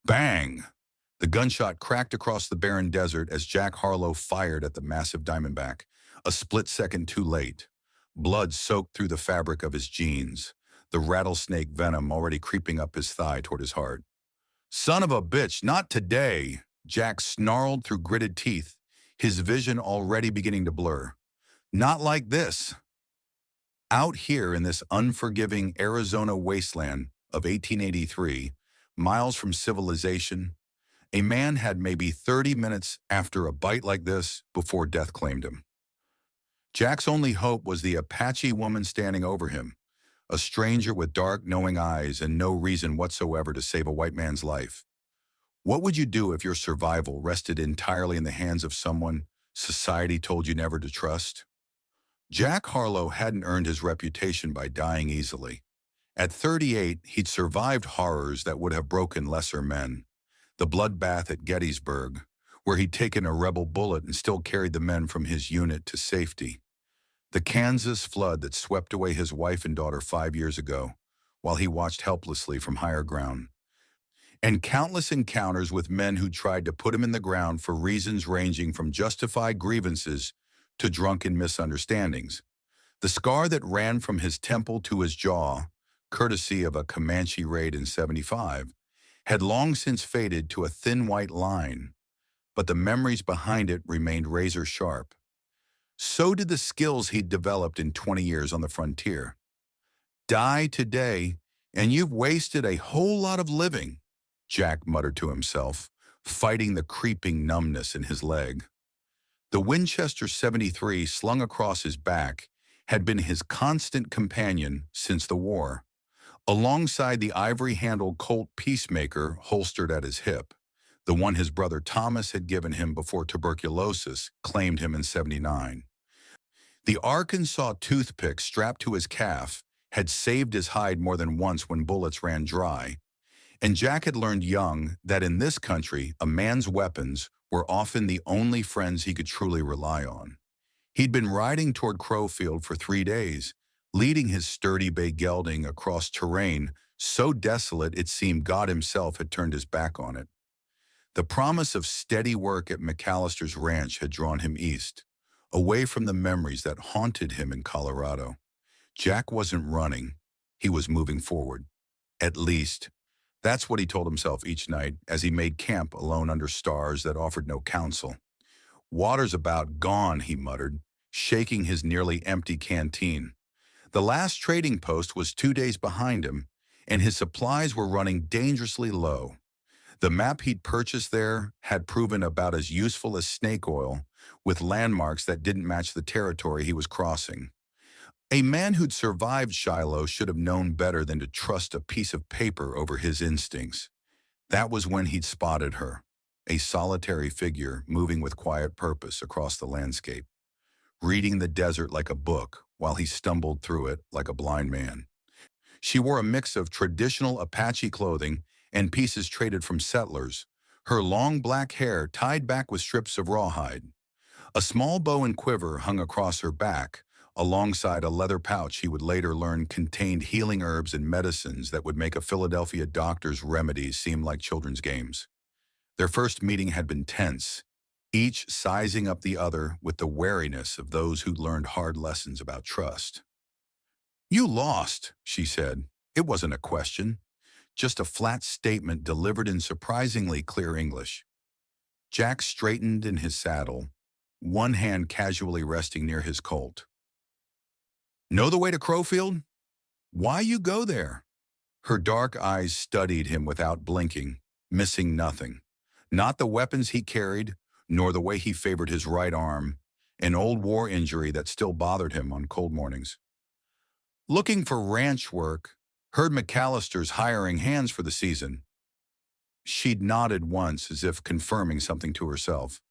Bang! The gunshot cracked across the barren desert as Jack Harlow fired at the massive Diamondback, a split second too late. Blood soaked through the fabric of his jeans, the rattlesnake venom already creeping up his thigh toward his heart. Son of a bitch, not today! Jack snarled through gritted teeth, his vision already beginning to blur. Not like this. Out here in this unforgiving Arizona wasteland of 1883, miles from civilization, a man had maybe 30 minutes after a bite like this before death claimed him. Jack's only hope was the Apache woman standing over him, a stranger with dark, knowing eyes and no reason whatsoever to save a white man's life. What would you do if your survival rested entirely in the hands of someone society told you never to trust? Jack Harlow hadn't earned his reputation by dying easily. At 38, he'd survived horrors that would have broken lesser men. The bloodbath at Gettysburg, where he'd taken a rebel bullet and still carried the men from his unit to safety. The Kansas flood that swept away his wife and daughter 5 years ago, while he watched helplessly from higher ground. And countless encounters with men who tried to put him in the ground for reasons ranging from justified grievances to drunken misunderstandings. The scar that ran from his temple to his jaw, courtesy of a Comanche raid in '75, had long since faded to a thin white line, but the memories behind it remained razor sharp. So did the skills he'd developed in 20 years on the frontier. Die today, and you've wasted a whole lot of living, Jack muttered to himself, fighting the creeping numbness in his leg. The Winchester .73 slung across his back had been his constant companion since the war, alongside the ivory-handled Colt Peacemaker holstered at his hip, the one his brother Thomas had given him before tuberculosis claimed him in '79. The Arkansas toothpick strapped to his calf had saved his hide more than once when bullets ran dry, and Jack had learned young that in this country, a man's weapons were often the only friends he could truly rely on. He'd been riding toward Crowfield for 3 days, leading his sturdy bay gelding across terrain so desolate it seemed God himself had turned his back on it. The promise of steady work at McAllister's ranch had drawn him east, away from the memories that haunted him in Colorado. Jack wasn't running, he was moving forward. At least, that's what he told himself each night as he made camp alone under stars that offered no counsel. Water's about gone, he muttered, shaking his nearly empty canteen. The last trading post was 2 days behind him, and his supplies were running dangerously low. The map he'd purchased there had proven about as useful as snake oil, with landmarks that didn't match the territory he was crossing. A man who'd survived Shiloh should have known better than to trust a piece of paper over his instincts. That was when he'd spotted her, a solitary figure moving with quiet purpose across the landscape, reading the desert like a book while he stumbled through it like a blind man. She wore a mix of traditional Apache clothing and pieces traded from settlers, her long black hair tied back with strips of rawhide. A small bow and quiver hung across her back, alongside a leather pouch he would later learn contained healing herbs and medicines that would make a Philadelphia doctor's remedies seem like children's games. Their first meeting had been tense, each sizing up the other with the wariness of those who'd learned hard lessons about trust. "You lost," she said. It wasn't a question, just a flat statement delivered in surprisingly clear English. Jack straightened in his saddle, one hand casually resting near his Colt. "Know the way to Crowfield? Why you go there?" Her dark eyes studied him without blinking, missing nothing. Not the weapons he carried, nor the way he favored his right arm, an old war injury that still bothered him on cold mornings. "Looking for ranch work. Heard McAllister's hiring hands for the season." She'd nodded once as if confirming something to herself.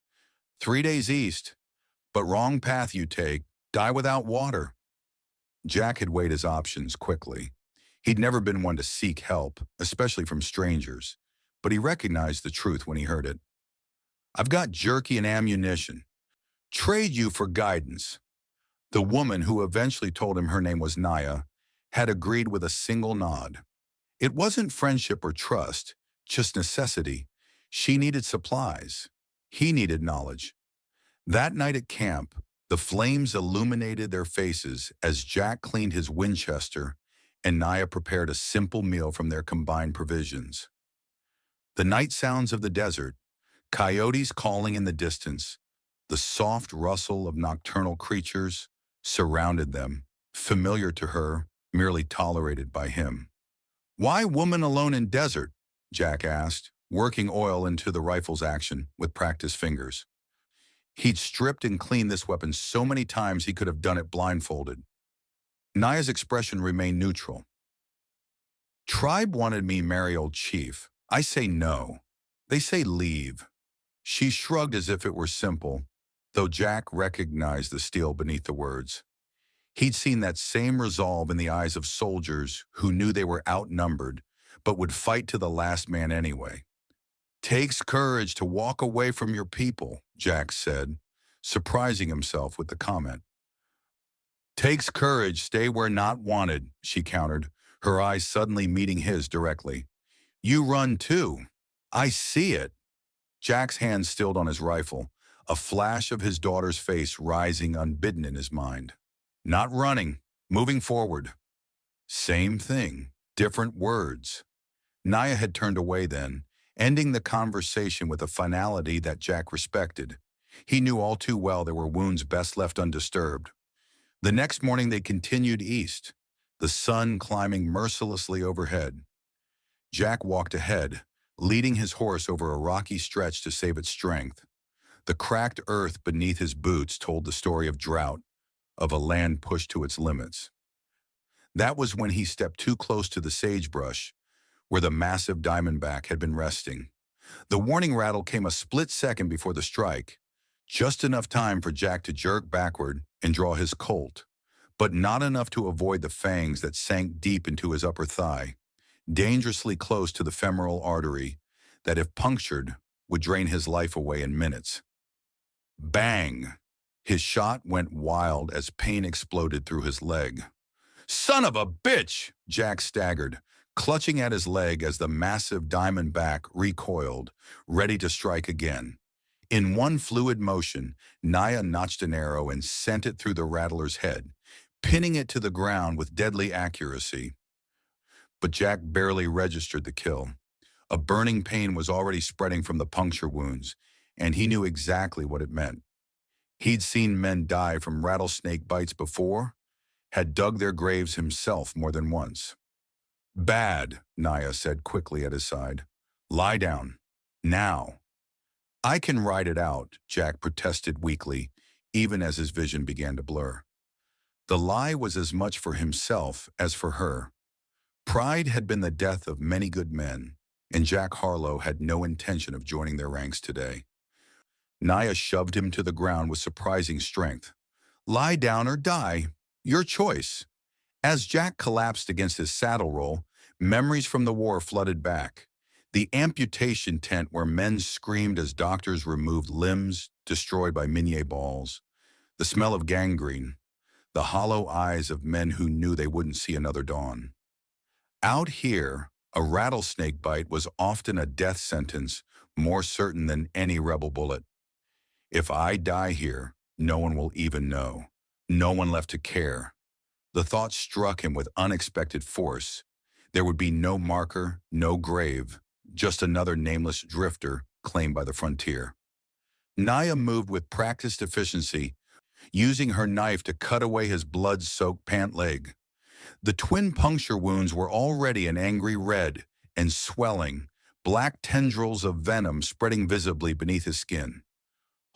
3 days east, but wrong path you take, die without water. Jack had weighed his options quickly. He'd never been one to seek help, especially from strangers, but he recognized the truth when he heard it. "I've got jerky and ammunition. Trade you for guidance." The woman, who eventually told him her name was Naya, had agreed with a single nod. It wasn't friendship or trust, just necessity. She needed supplies. He needed knowledge. That night at camp, the flames illuminated their faces as Jack cleaned his Winchester and Naya prepared a simple meal from their combined provisions. The night sounds of the desert, coyotes calling in the distance, the soft rustle of nocturnal creatures surrounded them, familiar to her, merely tolerated by him. "Why woman alone in desert?" Jack asked, working oil into the rifle's action with practiced fingers. He'd stripped and cleaned this weapon so many times he could have done it blindfolded. Naya's expression remained neutral. "Tribe wanted me marry old chief. I say no. They say leave." She shrugged as if it were simple, though Jack recognized the steel beneath the words. He'd seen that same resolve in the eyes of soldiers who knew they were outnumbered, but would fight to the last man anyway. "Takes courage to walk away from your people," Jack said, surprising himself with the comment. "Takes courage, stay where not wanted," she countered, her eyes suddenly meeting his directly. "You run too. I see it." Jack's hand stilled on his rifle, a flash of his daughter's face rising unbidden in his mind. "Not running, moving forward." Same thing, different words. Naya had turned away then, ending the conversation with a finality that Jack respected. He knew all too well there were wounds best left undisturbed. The next morning they continued east, the sun climbing mercilessly overhead. Jack walked ahead, leading his horse over a rocky stretch to save its strength. The cracked earth beneath his boots told the story of drought, of a land pushed to its limits. That was when he stepped too close to the sagebrush, where the massive diamondback had been resting. The warning rattle came a split second before the strike, just enough time for Jack to jerk backward and draw his Colt, but not enough to avoid the fangs that sank deep into his upper thigh, dangerously close to the femoral artery that, if punctured, would drain his life away in minutes. Bang! His shot went wild as pain exploded through his leg. "Son of a bitch!" Jack staggered, clutching at his leg as the massive diamondback recoiled, ready to strike again. In one fluid motion, Naya notched an arrow and sent it through the rattler's head, pinning it to the ground with deadly accuracy. But Jack barely registered the kill. A burning pain was already spreading from the puncture wounds, and he knew exactly what it meant. He'd seen men die from rattlesnake bites before, had dug their graves himself more than once. "Bad," Naya said quickly at his side. "Lie down. Now." "I can ride it out," Jack protested weakly, even as his vision began to blur. The lie was as much for himself as for her. Pride had been the death of many good men, and Jack Harlow had no intention of joining their ranks today. Naya shoved him to the ground with surprising strength. "Lie down or die. Your choice." As Jack collapsed against his saddle roll, memories from the war flooded back. The amputation tent where men screamed as doctors removed limbs destroyed by Minier balls. The smell of gangrene. The hollow eyes of men who knew they wouldn't see another dawn. Out here, a rattlesnake bite was often a death sentence, more certain than any rebel bullet. "If I die here, no one will even know. No one left to care." The thought struck him with unexpected force. There would be no marker, no grave, just another nameless drifter claimed by the frontier. Naya moved with practiced efficiency, using her knife to cut away his blood-soaked pant leg. The twin puncture wounds were already an angry red and swelling, black tendrils of venom spreading visibly beneath his skin.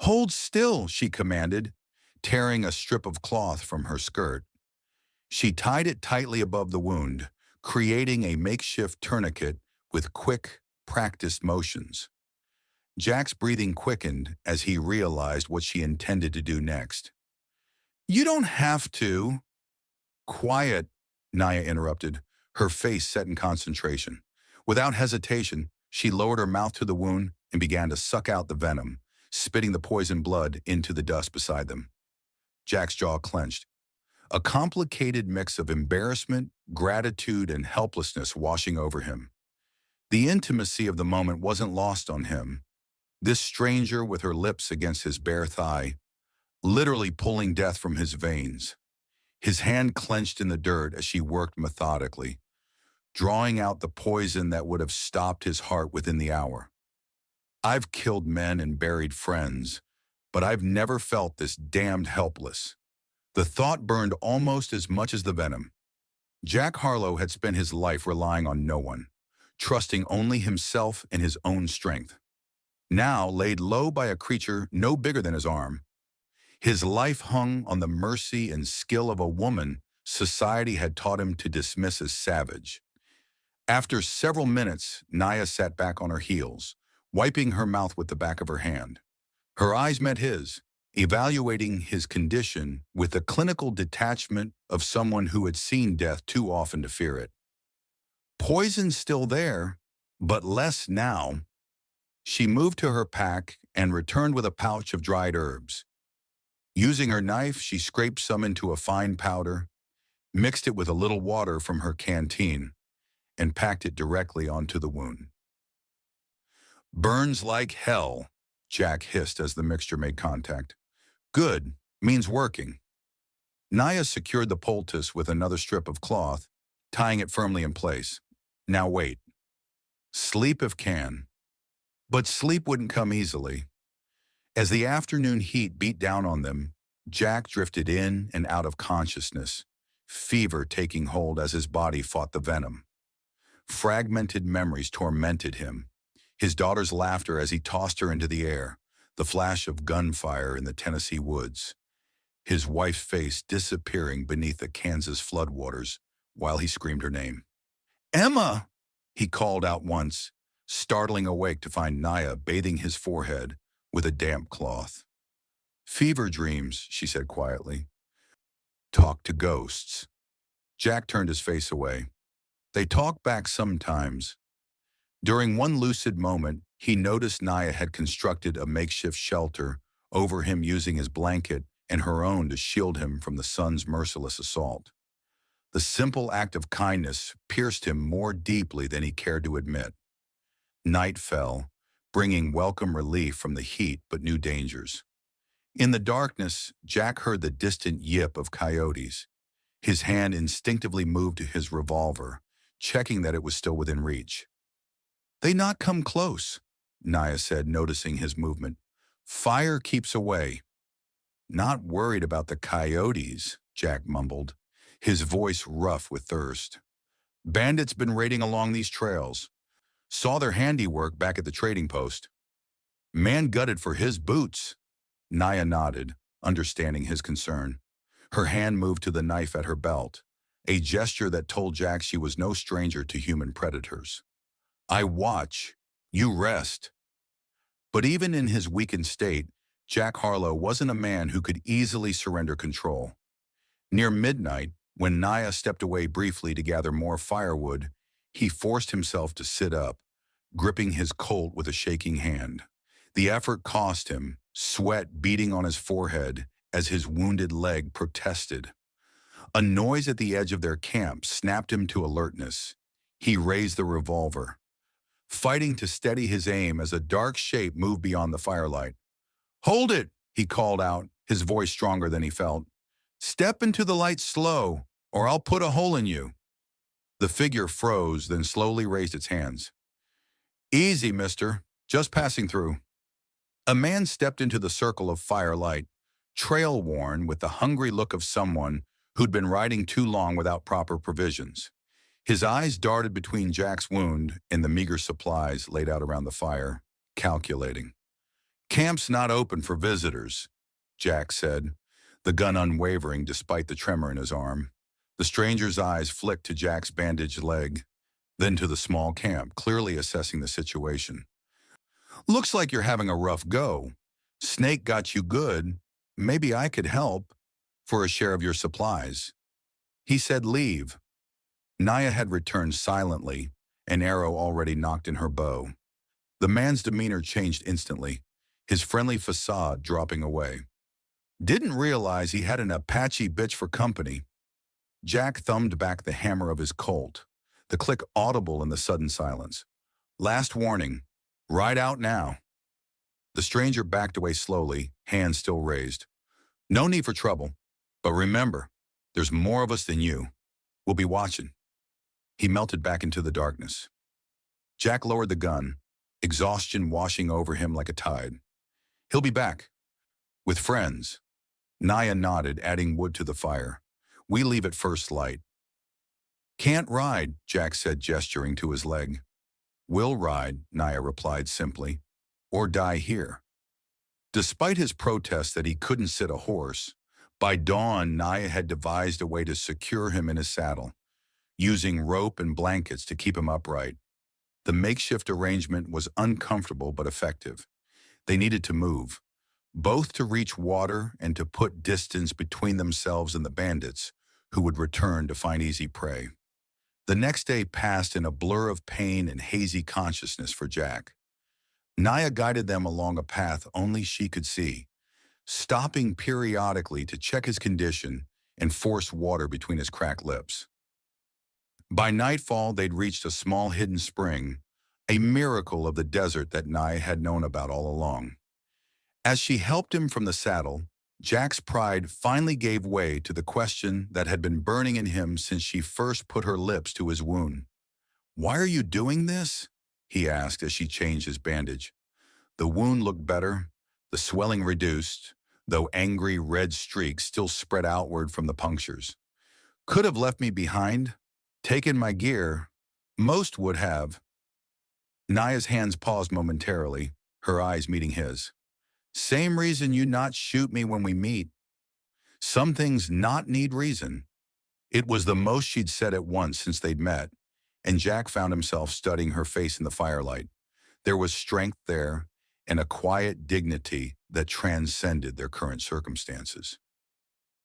"Hold still," she commanded, tearing a strip of cloth from her skirt. She tied it tightly above the wound, creating a makeshift tourniquet with quick, practiced motions. Jack's breathing quickened as he realized what she intended to do next. "You don't have to." "Quiet," Naya interrupted, her face set in concentration. Without hesitation, she lowered her mouth to the wound and began to suck out the venom, spitting the poisoned blood into the dust beside them. Jack's jaw clenched. A complicated mix of embarrassment, gratitude, and helplessness washing over him. The intimacy of the moment wasn't lost on him. This stranger with her lips against his bare thigh, literally pulling death from his veins. His hand clenched in the dirt as she worked methodically, drawing out the poison that would have stopped his heart within the hour. I've killed men and buried friends, but I've never felt this damned helpless. The thought burned almost as much as the venom. Jack Harlow had spent his life relying on no one, trusting only himself and his own strength. Now, laid low by a creature no bigger than his arm, his life hung on the mercy and skill of a woman society had taught him to dismiss as savage. After several minutes, Naya sat back on her heels, wiping her mouth with the back of her hand. Her eyes met his, evaluating his condition with the clinical detachment of someone who had seen death too often to fear it. Poison's still there, but less now. She moved to her pack and returned with a pouch of dried herbs. Using her knife, she scraped some into a fine powder, mixed it with a little water from her canteen, and packed it directly onto the wound. "Burns like hell," Jack hissed as the mixture made contact. "Good, means working." Naya secured the poultice with another strip of cloth, tying it firmly in place. "Now wait. Sleep if can." But sleep wouldn't come easily. As the afternoon heat beat down on them, Jack drifted in and out of consciousness, fever taking hold as his body fought the venom. Fragmented memories tormented him. His daughter's laughter as he tossed her into the air, the flash of gunfire in the Tennessee woods, his wife's face disappearing beneath the Kansas floodwaters while he screamed her name. "Emma!" he called out once, startling awake to find Naya bathing his forehead with a damp cloth. "Fever dreams," she said quietly. "Talk to ghosts." Jack turned his face away. They talked back sometimes. During one lucid moment, he noticed Naya had constructed a makeshift shelter over him using his blanket and her own to shield him from the sun's merciless assault. The simple act of kindness pierced him more deeply than he cared to admit. Night fell, bringing welcome relief from the heat but new dangers. In the darkness, Jack heard the distant yip of coyotes. His hand instinctively moved to his revolver, checking that it was still within reach. "They not come close," Naya said, noticing his movement. "Fire keeps away." "Not worried about the coyotes," Jack mumbled, his voice rough with thirst. "Bandits been raiding along these trails. Saw their handiwork back at the trading post." "Man gutted for his boots." Naya nodded, understanding his concern. Her hand moved to the knife at her belt, a gesture that told Jack she was no stranger to human predators. "I watch. You rest." But even in his weakened state, Jack Harlow wasn't a man who could easily surrender control. Near midnight, when Naya stepped away briefly to gather more firewood, he forced himself to sit up, gripping his Colt with a shaking hand. The effort cost him, sweat beading on his forehead as his wounded leg protested. A noise at the edge of their camp snapped him to alertness. He raised the revolver, fighting to steady his aim as a dark shape moved beyond the firelight. "Hold it," he called out, his voice stronger than he felt. "Step into the light slow, or I'll put a hole in you." The figure froze, then slowly raised its hands. "Easy, mister. Just passing through." A man stepped into the circle of firelight, trail-worn with the hungry look of someone who'd been riding too long without proper provisions. His eyes darted between Jack's wound and the meager supplies laid out around the fire, calculating. "Camp's not open for visitors," Jack said, the gun unwavering despite the tremor in his arm. The stranger's eyes flicked to Jack's bandaged leg, then to the small camp, clearly assessing the situation. "Looks like you're having a rough go. Snake got you good. Maybe I could help for a share of your supplies." He said leave. Naya had returned silently, an arrow already nocked in her bow. The man's demeanor changed instantly, his friendly facade dropping away. "Didn't realize he had an Apache bitch for company." Jack thumbed back the hammer of his Colt, the click audible in the sudden silence. Last warning. Ride out now. The stranger backed away slowly, hands still raised. No need for trouble. But remember, there's more of us than you. We'll be watching. He melted back into the darkness. Jack lowered the gun, exhaustion washing over him like a tide. He'll be back. With friends. Naya nodded, adding wood to the fire. We leave at first light. Can't ride, Jack said, gesturing to his leg. Will ride, Naya replied simply. Or die here. Despite his protest that he couldn't sit a horse, by dawn Naya had devised a way to secure him in his saddle, using rope and blankets to keep him upright. The makeshift arrangement was uncomfortable but effective. They needed to move, both to reach water and to put distance between themselves and the bandits, who would return to find easy prey. The next day passed in a blur of pain and hazy consciousness for Jack. Naya guided them along a path only she could see, stopping periodically to check his condition and force water between his cracked lips. By nightfall, they'd reached a small hidden spring, a miracle of the desert that Naya had known about all along. As she helped him from the saddle, Jack's pride finally gave way to the question that had been burning in him since she first put her lips to his wound. "Why are you doing this?" he asked as she changed his bandage. The wound looked better, the swelling reduced, though angry red streaks still spread outward from the punctures. "Could have left me behind, taken my gear. Most would have." Naya's hands paused momentarily, her eyes meeting his. "Same reason you not shoot me when we meet. Some things not need reason." It was the most she'd said at once since they'd met, and Jack found himself studying her face in the firelight. There was strength there, and a quiet dignity that transcended their current circumstances.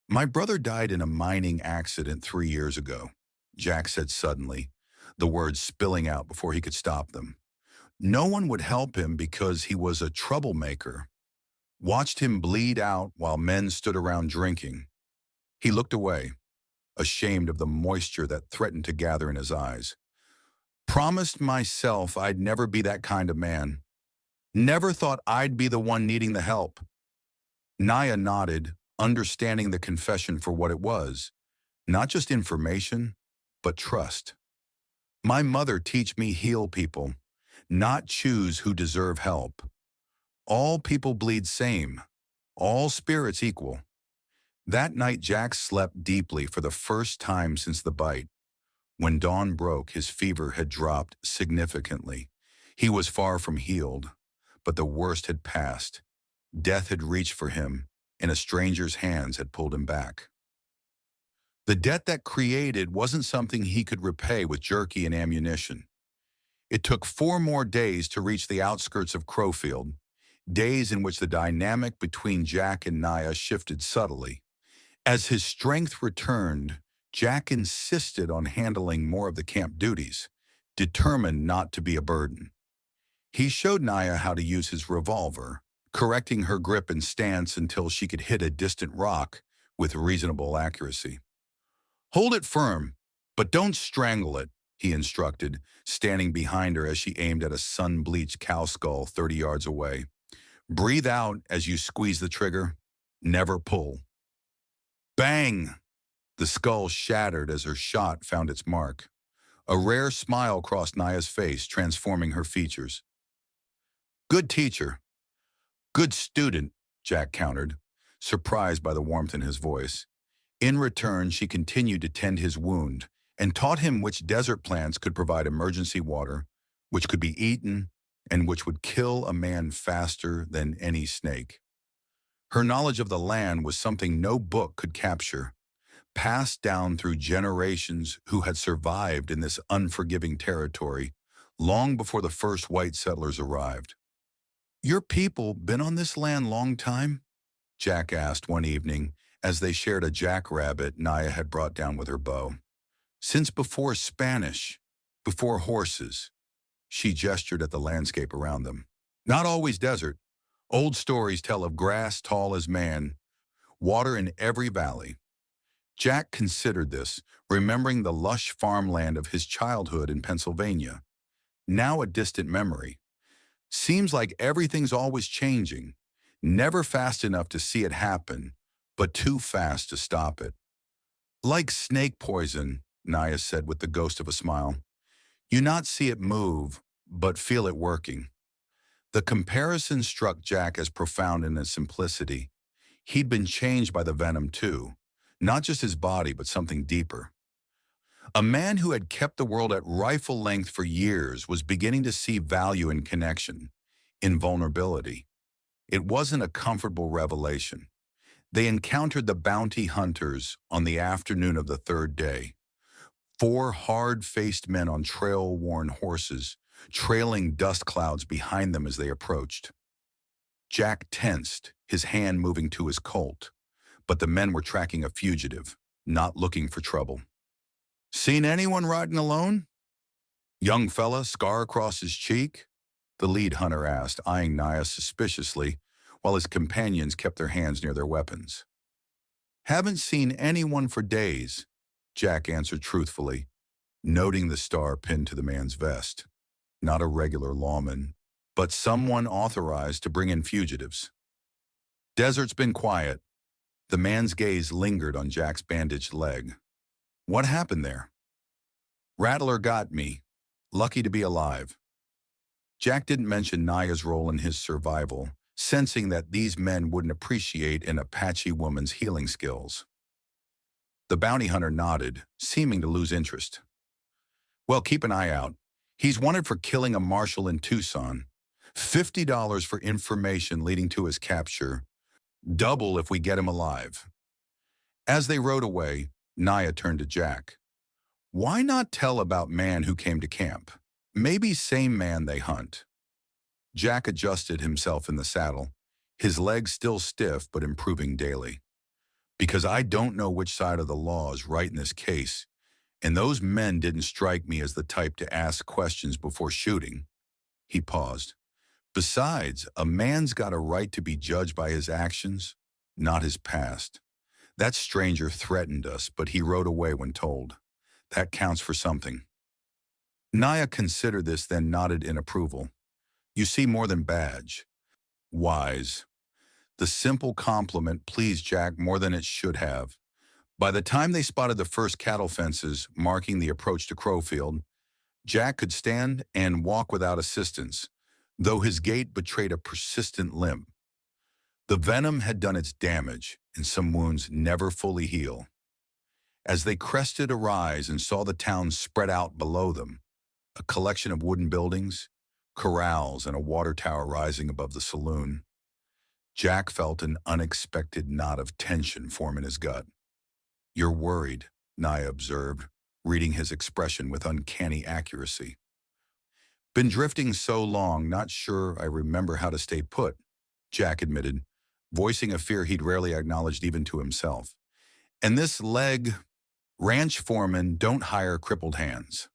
"My brother died in a mining accident 3 years ago," Jack said suddenly, the words spilling out before he could stop them. "No one would help him because he was a troublemaker. Watched him bleed out while men stood around drinking." He looked away, ashamed of the moisture that threatened to gather in his eyes. "Promised myself I'd never be that kind of man. Never thought I'd be the one needing the help." Naya nodded, understanding the confession for what it was. Not just information, but trust. "My mother teach me heal people, not choose who deserve help. All people bleed same, all spirits equal." That night Jack slept deeply for the first time since the bite. When dawn broke, his fever had dropped significantly. He was far from healed, but the worst had passed. Death had reached for him, and a stranger's hands had pulled him back. The debt that created wasn't something he could repay with jerky and ammunition. It took 4 more days to reach the outskirts of Crowfield, days in which the dynamic between Jack and Naya shifted subtly. As his strength returned, Jack insisted on handling more of the camp duties, determined not to be a burden. He showed Naya how to use his revolver, correcting her grip and stance until she could hit a distant rock with reasonable accuracy. "Hold it firm, but don't strangle it," he instructed, standing behind her as she aimed at a sun-bleached cow skull 30 yards away. "Breathe out as you squeeze the trigger. Never pull." Bang! The skull shattered as her shot found its mark. A rare smile crossed Naya's face, transforming her features. "Good teacher." "Good student," Jack countered, surprised by the warmth in his voice. In return, she continued to tend his wound and taught him which desert plants could provide emergency water, which could be eaten, and which would kill a man faster than any snake. Her knowledge of the land was something no book could capture, passed down through generations who had survived in this unforgiving territory long before the first white settlers arrived. "Your people been on this land long time?" Jack asked one evening as they shared a jackrabbit Naya had brought down with her bow. "Since before Spanish, before horses." She gestured at the landscape around them. "Not always desert. Old stories tell of grass tall as man, water in every valley." Jack considered this, remembering the lush farmland of his childhood in Pennsylvania. now a distant memory. Seems like everything's always changing, never fast enough to see it happen, but too fast to stop it. Like snake poison, Naya said with the ghost of a smile. You not see it move, but feel it working. The comparison struck Jack as profound in its simplicity. He'd been changed by the venom too, not just his body, but something deeper. A man who had kept the world at rifle length for years was beginning to see value in connection, in vulnerability. It wasn't a comfortable revelation. They encountered the bounty hunters on the afternoon of the third day. Four hard-faced men on trail-worn horses, trailing dust clouds behind them as they approached. Jack tensed, his hand moving to his Colt, but the men were tracking a fugitive, not looking for trouble. Seen anyone riding alone? Young fella, scar across his cheek? The lead hunter asked, eyeing Naya suspiciously, while his companions kept their hands near their weapons. Haven't seen anyone for days, Jack answered truthfully, noting the star pinned to the man's vest. Not a regular lawman, but someone authorized to bring in fugitives. Desert's been quiet. The man's gaze lingered on Jack's bandaged leg. What happened there? Rattler got me. Lucky to be alive. Jack didn't mention Naya's role in his survival, sensing that these men wouldn't appreciate an Apache woman's healing skills. The bounty hunter nodded, seeming to lose interest. Well, keep an eye out. He's wanted for killing a marshal in Tucson. $50 for information leading to his capture. Double if we get him alive. As they rode away, Naya turned to Jack. Why not tell about man who came to camp? Maybe same man they hunt. Jack adjusted himself in the saddle, his legs still stiff but improving daily. Because I don't know which side of the law is right in this case, and those men didn't strike me as the type to ask questions before shooting. He paused. Besides, a man's got a right to be judged by his actions, not his past. That stranger threatened us, but he rode away when told. That counts for something. Naya considered this, then nodded in approval. You see more than badge. Wise. The simple compliment pleased Jack more than it should have. By the time they spotted the first cattle fences marking the approach to Crowfield, Jack could stand and walk without assistance, though his gait betrayed a persistent limp. The venom had done its damage, and some wounds never fully heal. As they crested a rise and saw the town spread out below them, a collection of wooden buildings, corrals, and a water tower rising above the saloon, Jack felt an unexpected knot of tension form in his gut. You're worried, Naya observed, reading his expression with uncanny accuracy. Been drifting so long, not sure I remember how to stay put, Jack admitted, voicing a fear he'd rarely acknowledged even to himself. And this leg, ranch foremen don't hire crippled hands.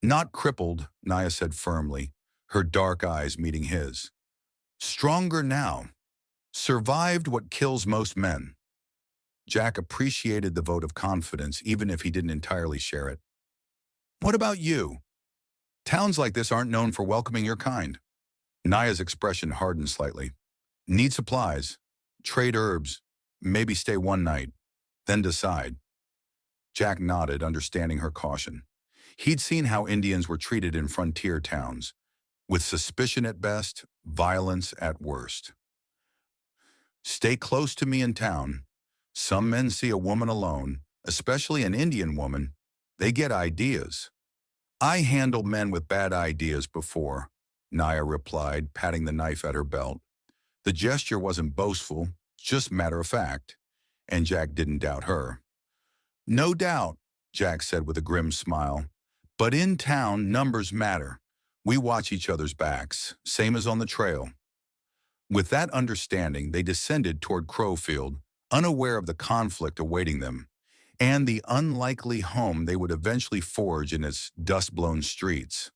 Not crippled, Naya said firmly, her dark eyes meeting his. Stronger now. Survived what kills most men. Jack appreciated the vote of confidence, even if he didn't entirely share it. What about you? Towns like this aren't known for welcoming your kind. Naya's expression hardened slightly. Need supplies. Trade herbs. Maybe stay one night. Then decide. Jack nodded, understanding her caution. He'd seen how Indians were treated in frontier towns, with suspicion at best, violence at worst. Stay close to me in town. Some men see a woman alone, especially an Indian woman. They get ideas. I handled men with bad ideas before, Naya replied, patting the knife at her belt. The gesture wasn't boastful, just matter of fact, and Jack didn't doubt her. No doubt, Jack said with a grim smile, but in town, numbers matter. We watch each other's backs, same as on the trail. With that understanding, they descended toward Crowfield, unaware of the conflict awaiting them, and the unlikely home they would eventually forge in its dust-blown streets.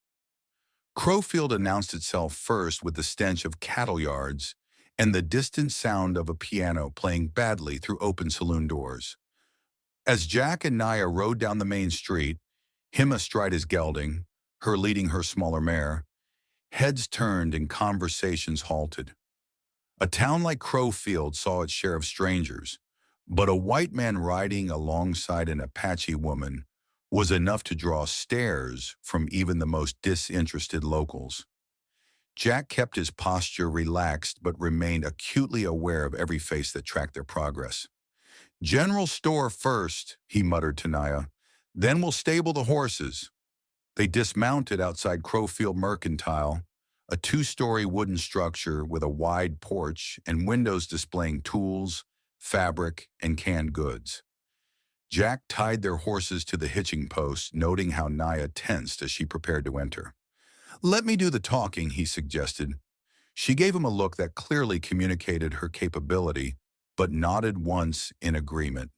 Crowfield announced itself first with the stench of cattle yards and the distant sound of a piano playing badly through open saloon doors. As Jack and Naya rode down the main street, him astride his gelding, her leading her smaller mare. Heads turned and conversations halted. A town like Crowfield saw its share of strangers, but a white man riding alongside an Apache woman was enough to draw stares from even the most disinterested locals. Jack kept his posture relaxed but remained acutely aware of every face that tracked their progress. "General store first," he muttered to Naya. "Then we'll stable the horses." They dismounted outside Crowfield Mercantile, a two-story wooden structure with a wide porch and windows displaying tools, fabric, and canned goods. Jack tied their horses to the hitching post, noting how Naya tensed as she prepared to enter. "Let me do the talking," he suggested. She gave him a look that clearly communicated her capability, but nodded once in agreement.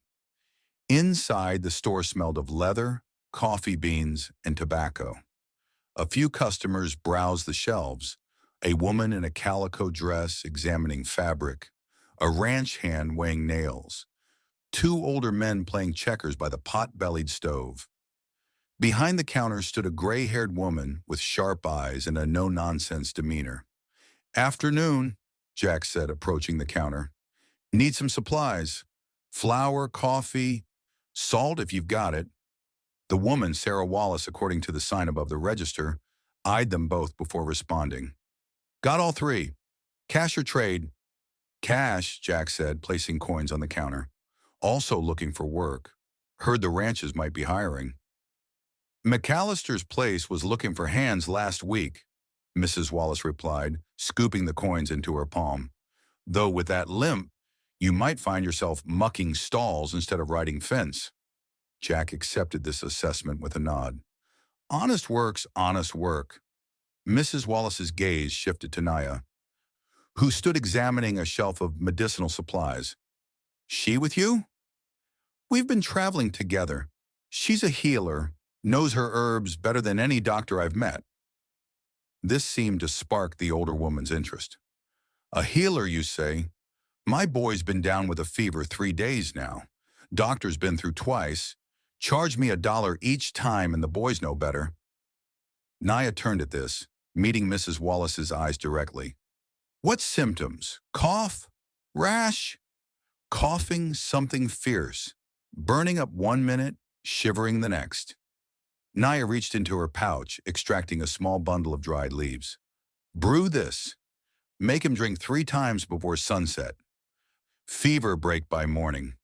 Inside, the store smelled of leather, coffee beans, and tobacco. A few customers browsed the shelves, a woman in a calico dress examining fabric, a ranch hand weighing nails, two older men playing checkers by the pot-bellied stove. Behind the counter stood a gray-haired woman with sharp eyes and a no-nonsense demeanor. "Afternoon," Jack said, approaching the counter. "Need some supplies. Flour, coffee, salt if you've got it." The woman, Sarah Wallace, according to the sign above the register, eyed them both before responding. "Got all three. Cash or trade?" "Cash," Jack said, placing coins on the counter. "Also looking for work. Heard the ranches might be hiring." "McAllister's place was looking for hands last week," Mrs. Wallace replied, scooping the coins into her palm. "Though with that limp, you might find yourself mucking stalls instead of riding fence." Jack accepted this assessment with a nod. "Honest work's honest work." Mrs. Wallace's gaze shifted to Naya, who stood examining a shelf of medicinal supplies. "She with you?" "We've been traveling together. She's a healer, knows her herbs better than any doctor I've met." This seemed to spark the older woman's interest. "A healer, you say? My boy's been down with a fever 3 days now. Doctor's been through twice. Charge me $1 each time and the boys know better." Naya turned at this, meeting Mrs. Wallace's eyes directly. "What symptoms? Cough? Rash?" "Coughing something fierce. Burning up 1 minute, shivering the next." Naya reached into her pouch, extracting a small bundle of dried leaves. "Brew this. Make him drink 3 times before sunset. Fever break by morning."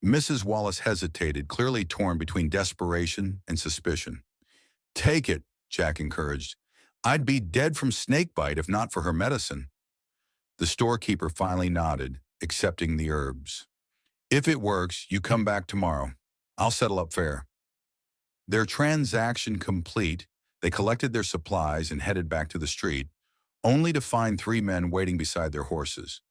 Mrs. Wallace hesitated, clearly torn between desperation and suspicion. "Take it," Jack encouraged. "I'd be dead from snakebite if not for her medicine." The storekeeper finally nodded, accepting the herbs. "If it works, you come back tomorrow. I'll settle up fair." Their transaction complete, they collected their supplies and headed back to the street, only to find 3 men waiting beside their horses.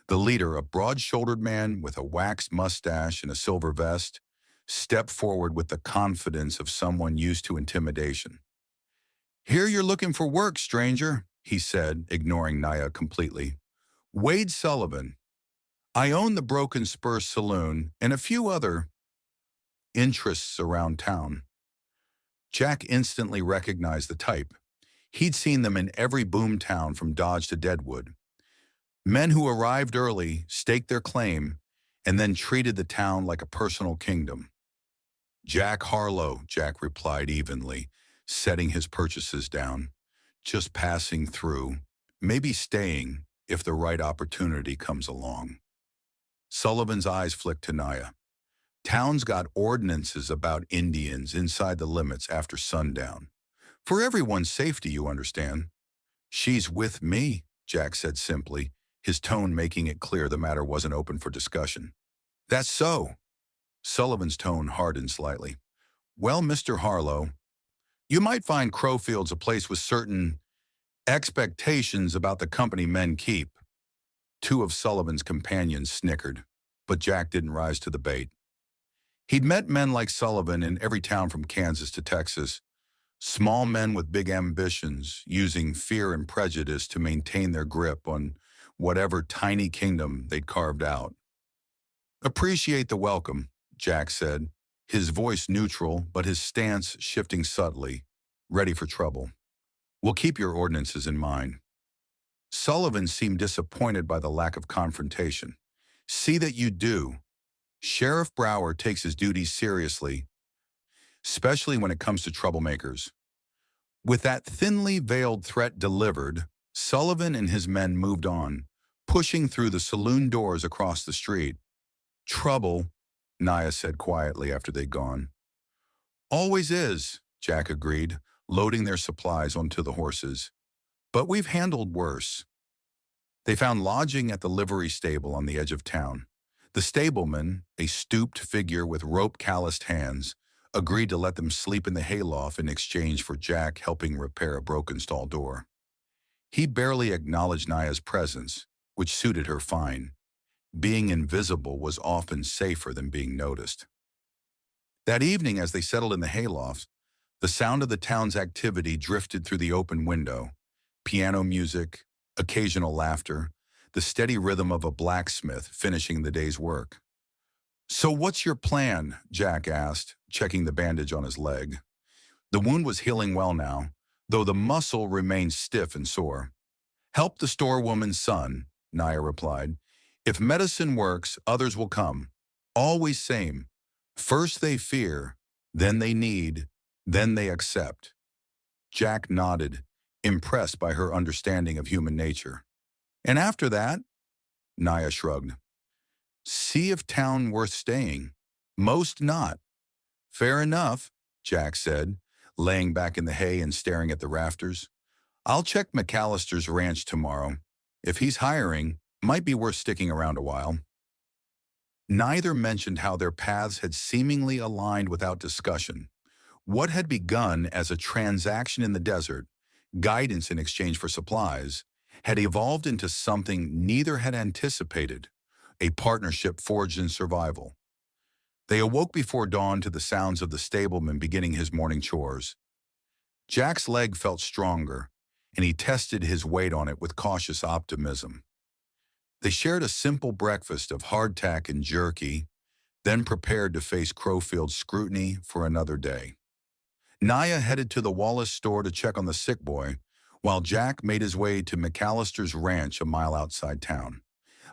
The leader, a broad-shouldered man with a waxed mustache and a silver vest, stepped forward with the confidence of someone used to intimidation. "Hear you're looking for work, stranger," he said, ignoring Naya completely. "Wade Sullivan. I own the Broken Spur Saloon and a few other interests around town." Jack instantly recognized the type. He'd seen them in every boom town from Dodge to Deadwood. Men who arrived early, staked their claim, and then treated the town like a personal kingdom. "Jack Harlow," Jack replied evenly, setting his purchases down. "Just passing through, maybe staying if the right opportunity comes along." Sullivan's eyes flicked to Naya. "Town's got ordinances about Indians inside the limits after sundown. For everyone's safety, you understand." "She's with me," Jack said simply, his tone making it clear the matter wasn't open for discussion. "That's so." Sullivan's tone hardened slightly. "Well, Mr. Harlow, you might find Crowfield's a place with certain expectations about the company men keep." Two of Sullivan's companions snickered, but Jack didn't rise to the bait. He'd met men like Sullivan in every town from Kansas to Texas, small men with big ambitions, using fear and prejudice to maintain their grip on whatever tiny kingdom they'd carved out. "Appreciate the welcome," Jack said, his voice neutral but his stance shifting subtly. ready for trouble. We'll keep your ordinances in mind. Sullivan seemed disappointed by the lack of confrontation. See that you do. Sheriff Brower takes his duties seriously, especially when it comes to troublemakers. With that thinly veiled threat delivered, Sullivan and his men moved on, pushing through the saloon doors across the street. Trouble, Naya said quietly after they'd gone. Always is, Jack agreed, loading their supplies onto the horses. But we've handled worse. They found lodging at the livery stable on the edge of town. The stableman, a stooped figure with rope-calloused hands, agreed to let them sleep in the hayloft in exchange for Jack helping repair a broken stall door. He barely acknowledged Naya's presence, which suited her fine. Being invisible was often safer than being noticed. That evening, as they settled in the hayloft, the sound of the town's activity drifted through the open window. Piano music, occasional laughter, the steady rhythm of a blacksmith finishing the day's work. "So what's your plan?" Jack asked, checking the bandage on his leg. The wound was healing well now, though the muscle remained stiff and sore. "Help the storewoman's son," Naya replied. "If medicine works, others will come. Always same. First they fear, then they need, then they accept." Jack nodded, impressed by her understanding of human nature. "And after that?" Naya shrugged. "See if town worth staying. Most not." "Fair enough," Jack said, laying back in the hay and staring at the rafters. "I'll check McAllister's ranch tomorrow. If he's hiring, might be worth sticking around a while." Neither mentioned how their paths had seemingly aligned without discussion. What had begun as a transaction in the desert, guidance in exchange for supplies, had evolved into something neither had anticipated, a partnership forged in survival. They awoke before dawn to the sounds of the stableman beginning his morning chores. Jack's leg felt stronger, and he tested his weight on it with cautious optimism. They shared a simple breakfast of hardtack and jerky, then prepared to face Crowfield's scrutiny for another day. Naya headed to the Wallace store to check on the sick boy, while Jack made his way to McAllister's ranch a mile outside town.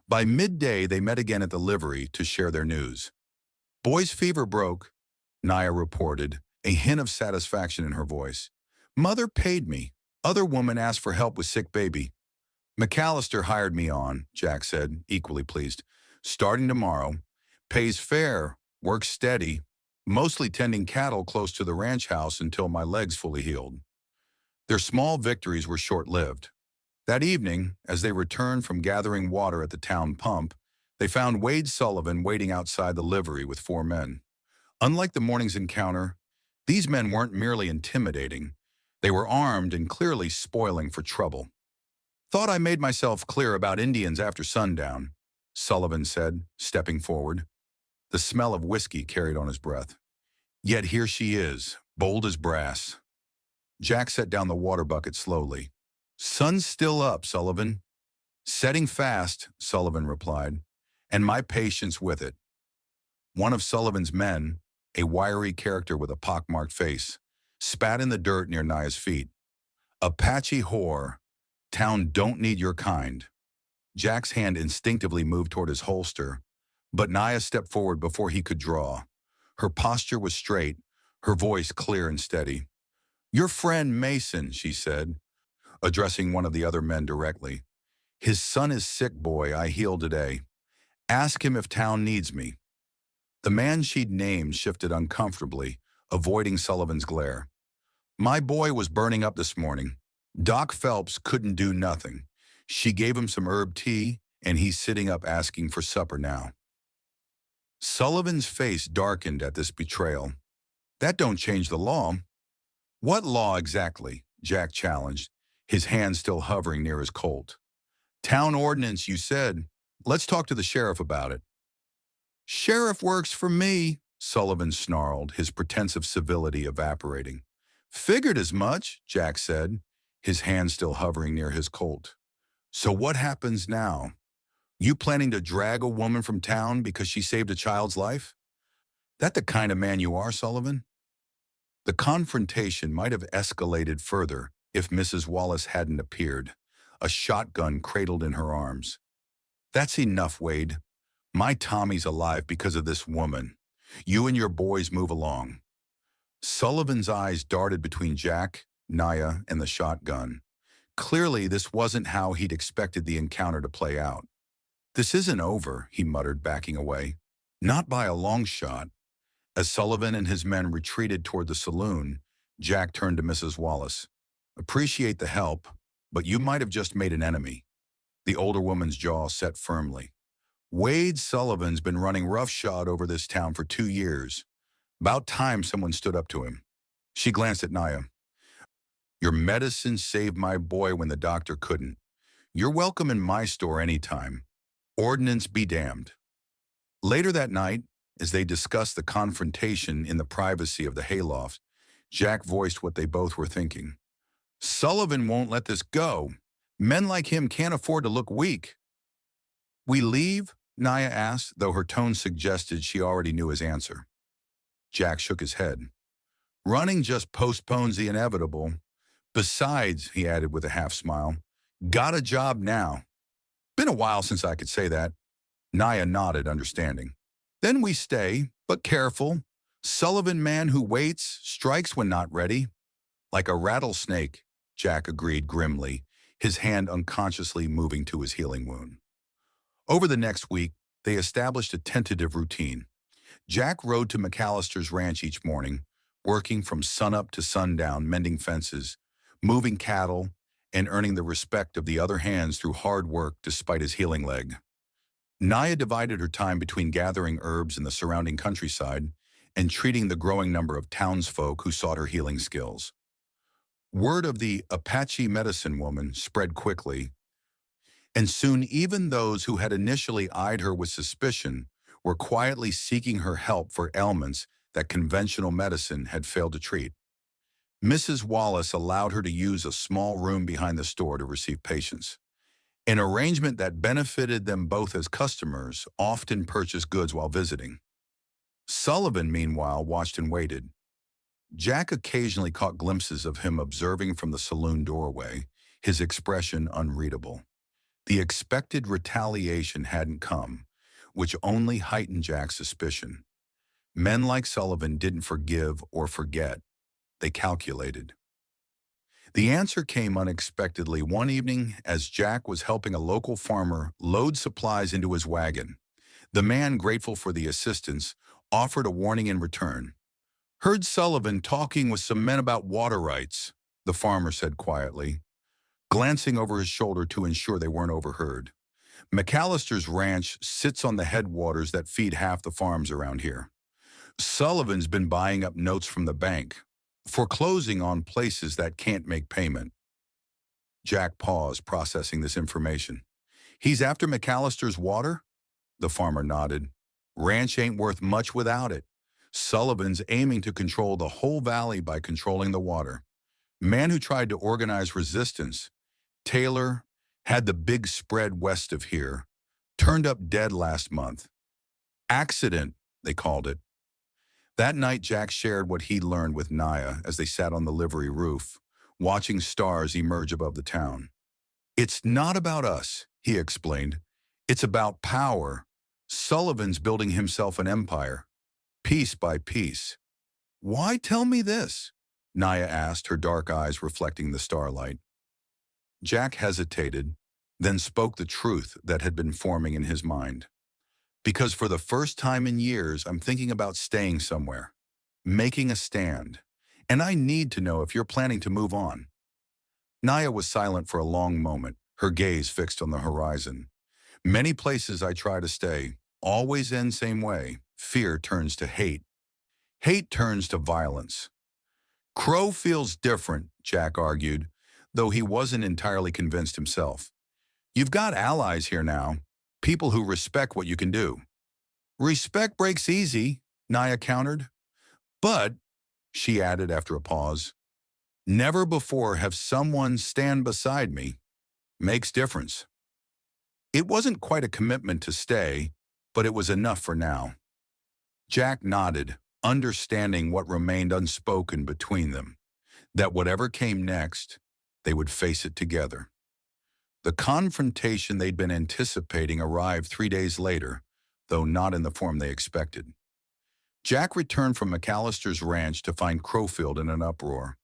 By midday, they met again at the livery to share their news. "Boy's fever broke," Naya reported, a hint of satisfaction in her voice. "Mother paid me. Other woman asked for help with sick baby. McAllister hired me on," Jack said, equally pleased. "Starting tomorrow. Pays fair, works steady, mostly tending cattle close to the ranch house until my leg's fully healed." Their small victories were short-lived. That evening, as they returned from gathering water at the town pump, they found Wade Sullivan waiting outside the livery with 4 men. Unlike the morning's encounter, these men weren't merely intimidating. They were armed and clearly spoiling for trouble. "Thought I made myself clear about Indians after sundown," Sullivan said, stepping forward. The smell of whiskey carried on his breath. "Yet here she is, bold as brass." Jack set down the water bucket slowly. "Sun's still up, Sullivan." "Setting fast," Sullivan replied, "and my patience with it." One of Sullivan's men, a wiry character with a pockmarked face, spat in the dirt near Naya's feet. "Apache whore. Town don't need your kind." Jack's hand instinctively moved toward his holster, but Naya stepped forward before he could draw. Her posture was straight, her voice clear and steady. "Your friend Mason," she said, addressing one of the other men directly. "His son is sick, boy. I healed today. Ask him if town needs me." The man she'd named shifted uncomfortably, avoiding Sullivan's glare. "My boy was burning up this morning. Doc Phelps couldn't do nothing. She gave him some herb tea, and he's sitting up asking for supper now." Sullivan's face darkened at this betrayal. "That don't change the law." "What law exactly?" Jack challenged, his hand still hovering near his Colt. "Town ordinance, you said. Let's talk to the sheriff about it." "Sheriff works for me," Sullivan snarled, his pretensive civility evaporating. "Figured as much," Jack said, his hand still hovering near his Colt. "So what happens now? You planning to drag a woman from town because she saved a child's life? That the kind of man you are, Sullivan?" The confrontation might have escalated further if Mrs. Wallace hadn't appeared, a shotgun cradled in her arms. "That's enough, Wade. My Tommy's alive because of this woman. You and your boys move along." Sullivan's eyes darted between Jack, Naya, and the shotgun. Clearly, this wasn't how he'd expected the encounter to play out. "This isn't over," he muttered, backing away. "Not by a long shot." As Sullivan and his men retreated toward the saloon, Jack turned to Mrs. Wallace. "Appreciate the help, but you might have just made an enemy." The older woman's jaw set firmly. "Wade Sullivan's been running roughshod over this town for 2 years. About time someone stood up to him." She glanced at Naya. "Your medicine saved my boy when the doctor couldn't. You're welcome in my store anytime. Ordnance be damned." Later that night, as they discussed the confrontation in the privacy of the hayloft, Jack voiced what they both were thinking. "Sullivan won't let this go. Men like him can't afford to look weak." "We leave?" Naya asked, though her tone suggested she already knew his answer. Jack shook his head. "Running just postpones the inevitable. Besides," he added with a half-smile, "got a job now." "Been a while since I could say that." Naya nodded, understanding. "Then we stay, but careful. Sullivan man who waits, strikes when not ready." "Like a rattlesnake," Jack agreed grimly, his hand unconsciously moving to his healing wound. Over the next week, they established a tentative routine. Jack rode to McAllister's ranch each morning, working from sunup to sundown, mending fences, moving cattle, and earning the respect of the other hands through hard work despite his healing leg. Naya divided her time between gathering herbs in the surrounding countryside and treating the growing number of townsfolk who sought her healing skills. Word of the Apache medicine woman spread quickly, and soon even those who had initially eyed her with suspicion were quietly seeking her help for ailments that conventional medicine had failed to treat. Mrs. Wallace allowed her to use a small room behind the store to receive patients, an arrangement that benefited them both as customers often purchased goods while visiting. Sullivan, meanwhile, watched and waited. Jack occasionally caught glimpses of him observing from the saloon doorway, his expression unreadable. The expected retaliation hadn't come, which only heightened Jack's suspicion. Men like Sullivan didn't forgive or forget. They calculated. The answer came unexpectedly one evening as Jack was helping a local farmer load supplies into his wagon. The man, grateful for the assistance, offered a warning in return. "Heard Sullivan talking with some men about water rights," the farmer said quietly, glancing over his shoulder to ensure they weren't overheard. "McAllister's ranch sits on the headwaters that feed half the farms around here. Sullivan's been buying up notes from the bank, foreclosing on places that can't make payment." Jack paused, processing this information. "He's after McAllister's water?" The farmer nodded. "Ranch ain't worth much without it. Sullivan's aiming to control the whole valley by controlling the water. Man who tried to organize resistance, Taylor, had the big spread west of here, turned up dead last month. Accident, they called it." That night, Jack shared what he'd learned with Naya as they sat on the livery roof, watching stars emerge above the town. "It's not about us," he explained. "It's about power. Sullivan's building himself an empire, piece by piece." "Why tell me this?" Naya asked, her dark eyes reflecting the starlight. Jack hesitated, then spoke the truth that had been forming in his mind. "Because for the first time in years, I'm thinking about staying somewhere, making a stand, and I need to know if you're planning to move on." Naya was silent for a long moment, her gaze fixed on the horizon. "Many places I try to stay always end same way. Fear turns to hate. Hate turns to violence." "Crow feels different," Jack argued, though he wasn't entirely convinced himself. "You've got allies here now, people who respect what you can do." "Respect breaks easy," Naya countered. "But," she added after a pause, "never before have someone stand beside me. Makes difference." It wasn't quite a commitment to stay, but it was enough for now. Jack nodded, understanding what remained unspoken between them, that whatever came next, they would face it together. The confrontation they'd been anticipating arrived 3 days later, though not in the form they expected. Jack returned from McAllister's ranch to find Crowfield in an uproar.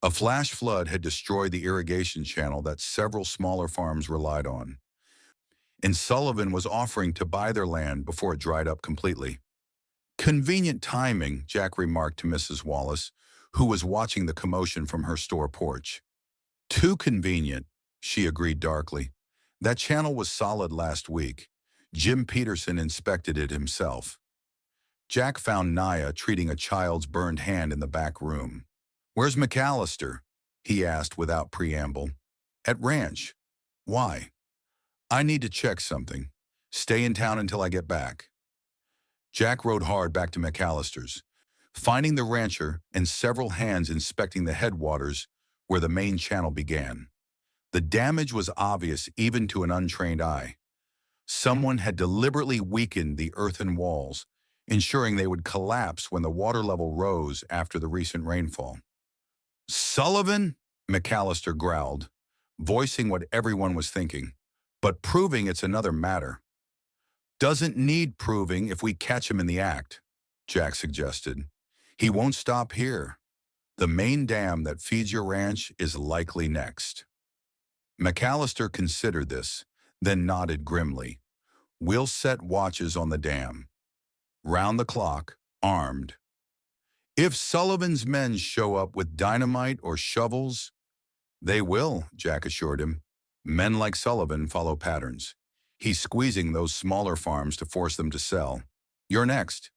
A flash flood had destroyed the irrigation channel that several smaller farms relied on, and Sullivan was offering to buy their land before it dried up completely. "Convenient timing," Jack remarked to Mrs. Wallace, who was watching the commotion from her store porch. "Too convenient," she agreed darkly. "That channel was solid last week. Jim Peterson inspected it himself." Jack found Naya treating a child's burned hand in the back room. "Where's McAllister?" he asked without preamble. "At ranch." "Why?" "I need to check something. Stay in town until I get back." Jack rode hard back to McAllister's, finding the rancher and several hands inspecting the headwaters where the main channel began. The damage was obvious even to an untrained eye. Someone had deliberately weakened the earthen walls, ensuring they would collapse when the water level rose after the recent rainfall. "Sullivan?" McAllister growled, voicing what everyone was thinking. "But proving it's another matter." "Doesn't need proving if we catch him in the act," Jack suggested. "He won't stop here. The main dam that feeds your ranch is likely next." McAllister considered this, then nodded grimly. "We'll set watches on the dam. Round the clock, armed. If Sullivan's men show up with dynamite or shovels—" "They will," Jack assured him. "Men like Sullivan follow patterns. He's squeezing those smaller farms to force them to sell. You're next."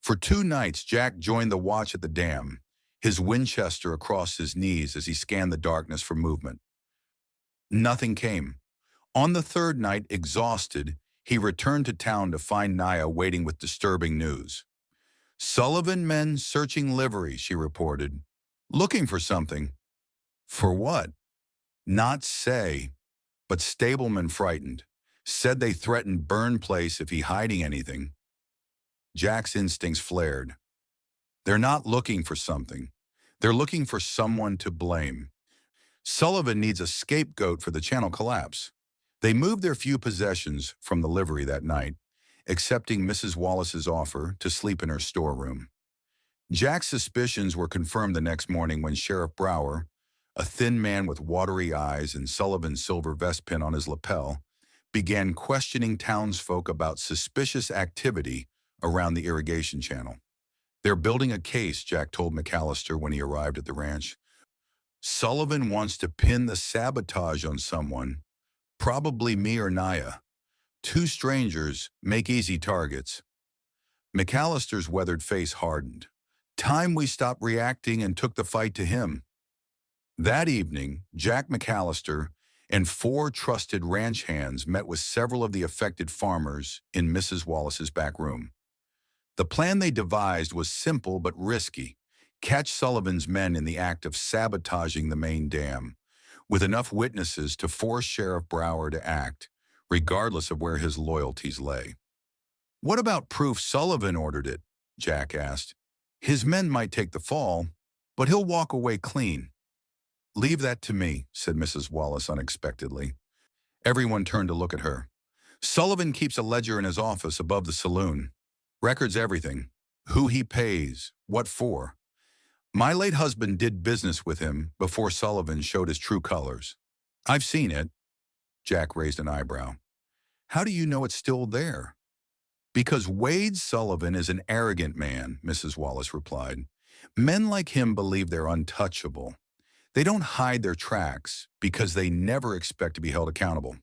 For 2 nights, Jack joined the watch at the dam, his Winchester across his knees as he scanned the darkness for movement. Nothing came. On the 3rd night, exhausted, he returned to town to find Naya waiting with disturbing news. "Sullivan men searching livery," she reported. "Looking for something." "For what?" "Not say, but stablemen frightened. Said they threatened burn place if he hiding anything." Jack's instincts flared. "They're not looking for something. They're looking for someone to blame. Sullivan needs a scapegoat for the channel collapse." They moved their few possessions from the livery that night, accepting Mrs. Wallace's offer to sleep in her storeroom. Jack's suspicions were confirmed the next morning when Sheriff Brower, a thin man with watery eyes and Sullivan's silver vest pin on his lapel, began questioning townsfolk about suspicious activity around the irrigation channel. "They're building a case," Jack told McAllister when he arrived at the ranch. "Sullivan wants to pin the sabotage on someone, probably me or Naya. 2 strangers make easy targets." McAllister's weathered face hardened. "Time we stopped reacting and took the fight to him." That evening, Jack McAllister and 4 trusted ranch hands met with several of the affected farmers in Mrs. Wallace's back room. The plan they devised was simple but risky: catch Sullivan's men in the act of sabotaging the main dam, with enough witnesses to force Sheriff Brower to act, regardless of where his loyalties lay. "What about proof Sullivan ordered it?" Jack asked. "His men might take the fall, but he'll walk away clean." "Leave that to me," said Mrs. Wallace unexpectedly. Everyone turned to look at her. "Sullivan keeps a ledger in his office above the saloon. Records everything. Who he pays, what for. My late husband did business with him before Sullivan showed his true colors." "I've seen it." Jack raised an eyebrow. "How do you know it's still there?" "Because Wade Sullivan is an arrogant man," Mrs. Wallace replied. "Men like him believe they're untouchable. They don't hide their tracks because they never expect to be held accountable."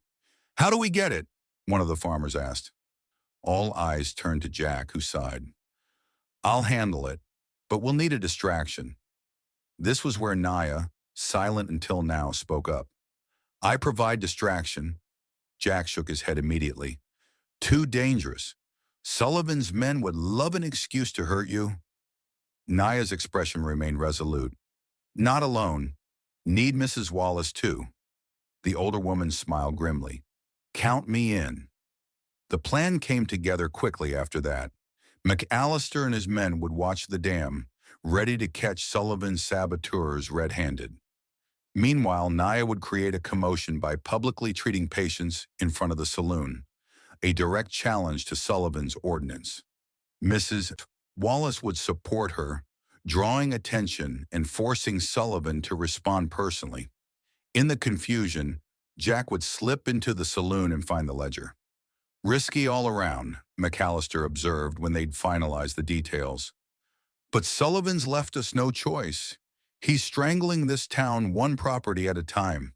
"How do we get it?" one of the farmers asked. All eyes turned to Jack, who sighed. "I'll handle it, but we'll need a distraction." This was where Naya, silent until now, spoke up. "I provide distraction." Jack shook his head immediately. "Too dangerous. Sullivan's men would love an excuse to hurt you." Naya's expression remained resolute. "Not alone. Need Mrs. Wallace too." The older woman smiled grimly. "Count me in." The plan came together quickly after that. McAllister and his men would watch the dam, ready to catch Sullivan's saboteurs red-handed. Meanwhile, Naya would create a commotion by publicly treating patients in front of the saloon, a direct challenge to Sullivan's ordinance. Mrs. Wallace would support her, drawing attention and forcing Sullivan to respond personally. In the confusion, Jack would slip into the saloon and find the ledger. Risky all around, McAllister observed when they'd finalized the details. But Sullivan's left us no choice. He's strangling this town one property at a time.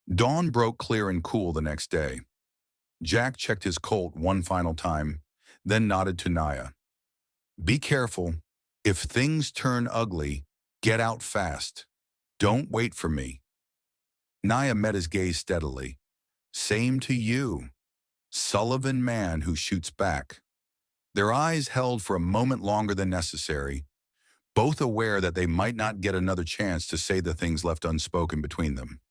Dawn broke clear and cool the next day. Jack checked his Colt one final time, then nodded to Naya. Be careful. If things turn ugly, get out fast. Don't wait for me. Naya met his gaze steadily. Same to you. Sullivan man who shoots back. Their eyes held for a moment longer than necessary, both aware that they might not get another chance to say the things left unspoken between them.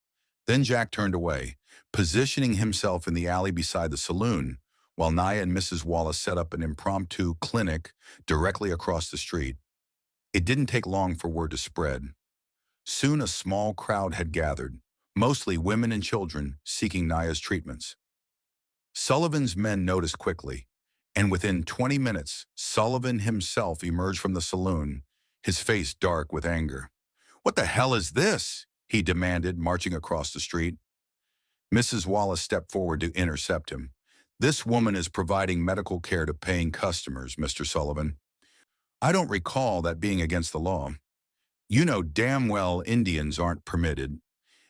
Then Jack turned away, positioning himself in the alley beside the saloon, while Naya and Mrs. Wallace set up an impromptu clinic directly across the street. It didn't take long for word to spread. Soon a small crowd had gathered, mostly women and children seeking Naya's treatments. Sullivan's men noticed quickly, and within 20 minutes, Sullivan himself emerged from the saloon, his face dark with anger. "What the hell is this?" he demanded, marching across the street. Mrs. Wallace stepped forward to intercept him. "This woman is providing medical care to paying customers, Mr. Sullivan. I don't recall that being against the law. You know damn well Indians aren't permitted."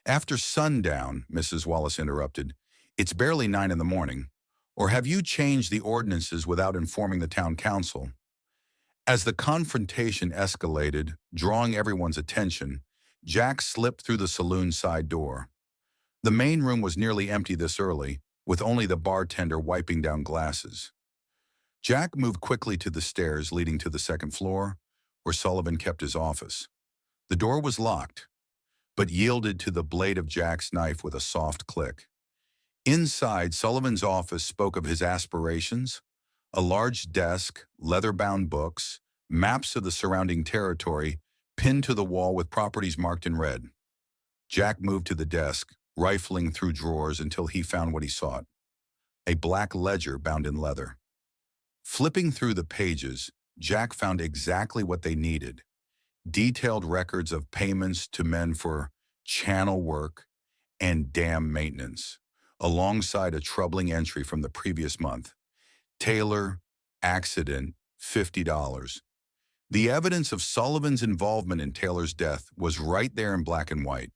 "After sundown," Mrs. Wallace interrupted. "It's barely 9 in the morning. Or have you changed the ordinances without informing the town council?" As the confrontation escalated, drawing everyone's attention, Jack slipped through the saloon side door. The main room was nearly empty this early, with only the bartender wiping down glasses. Jack moved quickly to the stairs leading to the second floor, where Sullivan kept his office. The door was locked, but yielded to the blade of Jack's knife with a soft click. Inside, Sullivan's office spoke of his aspirations: a large desk, leather-bound books, maps of the surrounding territory, pinned to the wall with properties marked in red. Jack moved to the desk, rifling through drawers until he found what he sought: a black ledger bound in leather. Flipping through the pages, Jack found exactly what they needed: detailed records of payments to men for channel work and dam maintenance, alongside a troubling entry from the previous month. Taylor, accident, $50. The evidence of Sullivan's involvement in Taylor's death was right there in black and white.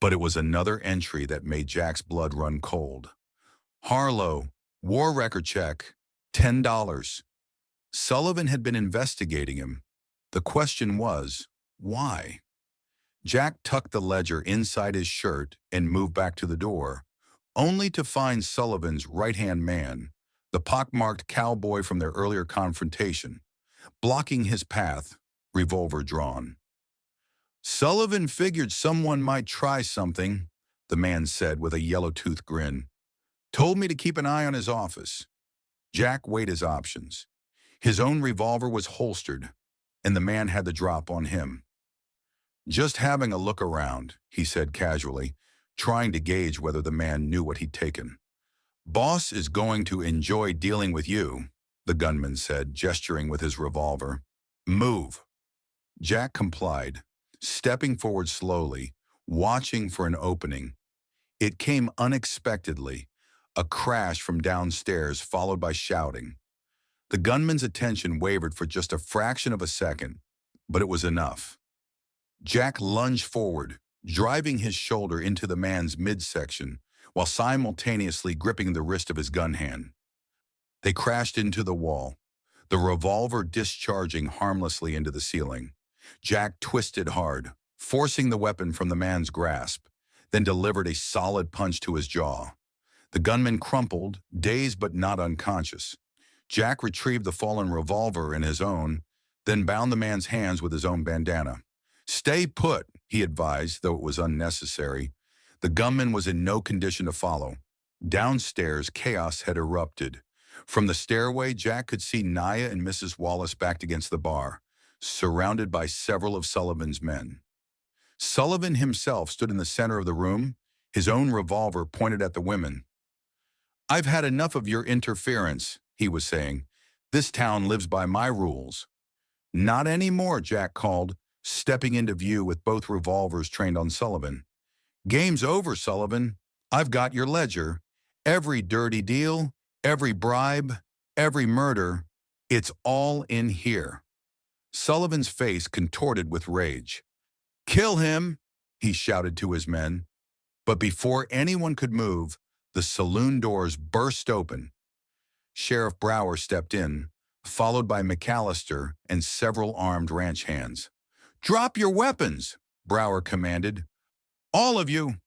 But it was another entry that made Jack's blood run cold. Harlow, war record check, $10. Sullivan had been investigating him. The question was, why? Jack tucked the ledger inside his shirt and moved back to the door, only to find Sullivan's right-hand man, the pockmarked cowboy from their earlier confrontation, blocking his path, revolver drawn. "Sullivan figured someone might try something," the man said with a yellow-toothed grin. "Told me to keep an eye on his office." Jack weighed his options. His own revolver was holstered, and the man had the drop on him. "Just having a look around," he said casually, trying to gauge whether the man knew what he'd taken. "Boss is going to enjoy dealing with you," the gunman said, gesturing with his revolver. "Move." Jack complied, stepping forward slowly, watching for an opening. It came unexpectedly, a crash from downstairs followed by shouting. The gunman's attention wavered for just a fraction of a second, but it was enough. Jack lunged forward, driving his shoulder into the man's midsection while simultaneously gripping the wrist of his gun hand. They crashed into the wall, the revolver discharging harmlessly into the ceiling. Jack twisted hard, forcing the weapon from the man's grasp, then delivered a solid punch to his jaw. The gunman crumpled, dazed but not unconscious. Jack retrieved the fallen revolver in his own, then bound the man's hands with his own bandana. "Stay put," he advised, though it was unnecessary. The gunman was in no condition to follow. Downstairs, chaos had erupted. From the stairway, Jack could see Naya and Mrs. Wallace backed against the bar, surrounded by several of Sullivan's men. Sullivan himself stood in the center of the room, his own revolver pointed at the women. "I've had enough of your interference," he was saying. "This town lives by my rules." "Not anymore," Jack called, stepping into view with both revolvers trained on Sullivan. "Game's over, Sullivan. I've got your ledger. Every dirty deal, every bribe, every murder, it's all in here." Sullivan's face contorted with rage. "Kill him," he shouted to his men. But before anyone could move, the saloon doors burst open. Sheriff Brower stepped in, followed by McAllister and several armed ranch hands. "Drop your weapons," Brower commanded. "All of you."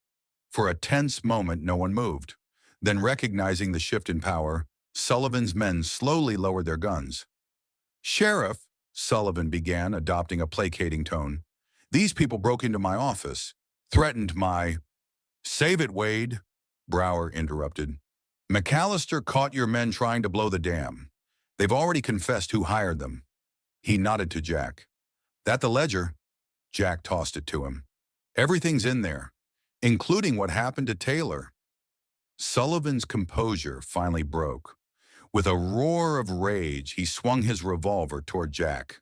For a tense moment, no one moved. Then, recognizing the shift in power, Sullivan's men slowly lowered their guns. "Sheriff," Sullivan began, adopting a placating tone, "these people broke into my office, threatened my—" "Save it, Wade," Brower interrupted. "McAllister caught your men trying to blow the dam. They've already confessed who hired them." He nodded to Jack. "That the ledger?" Jack tossed it to him. "Everything's in there, including what happened to Taylor." Sullivan's composure finally broke. With a roar of rage, he swung his revolver toward Jack.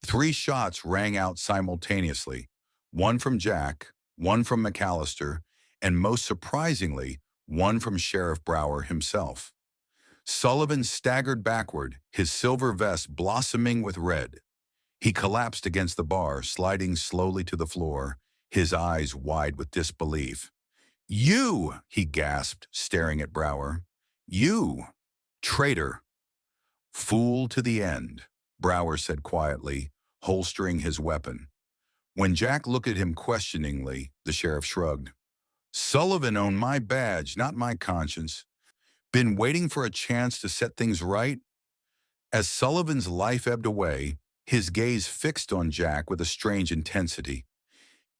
3 shots rang out simultaneously, one from Jack, one from McAllister, and most surprisingly, one from Sheriff Brower himself. Sullivan staggered backward, his silver vest blossoming with red. He collapsed against the bar, sliding slowly to the floor, his eyes wide with disbelief. "You!" he gasped, staring at Brower. "You! Traitor!" "Fool to the end," Brower said quietly, holstering his weapon. When Jack looked at him questioningly, the sheriff shrugged. "Sullivan owned my badge, not my conscience. Been waiting for a chance to set things right?" As Sullivan's life ebbed away, his gaze fixed on Jack with a strange intensity.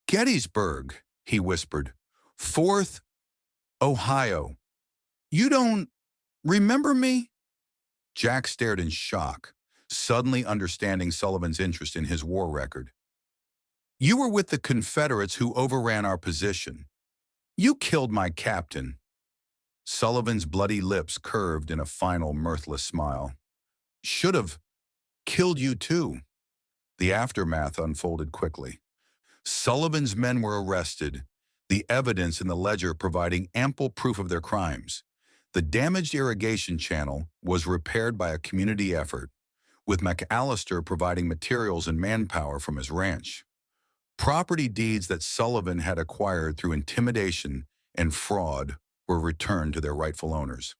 "Gettysburg," he whispered. "4th Ohio. You don't remember me?" Jack stared in shock, suddenly understanding Sullivan's interest in his war record. "You were with the Confederates who overran our position. You killed my captain." Sullivan's bloody lips curved in a final mirthless smile. "Should have killed you too." The aftermath unfolded quickly. Sullivan's men were arrested, the evidence in the ledger providing ample proof of their crimes. The damaged irrigation channel was repaired by a community effort, with McAllister providing materials and manpower from his ranch. Property deeds that Sullivan had acquired through intimidation and fraud were returned to their rightful owners.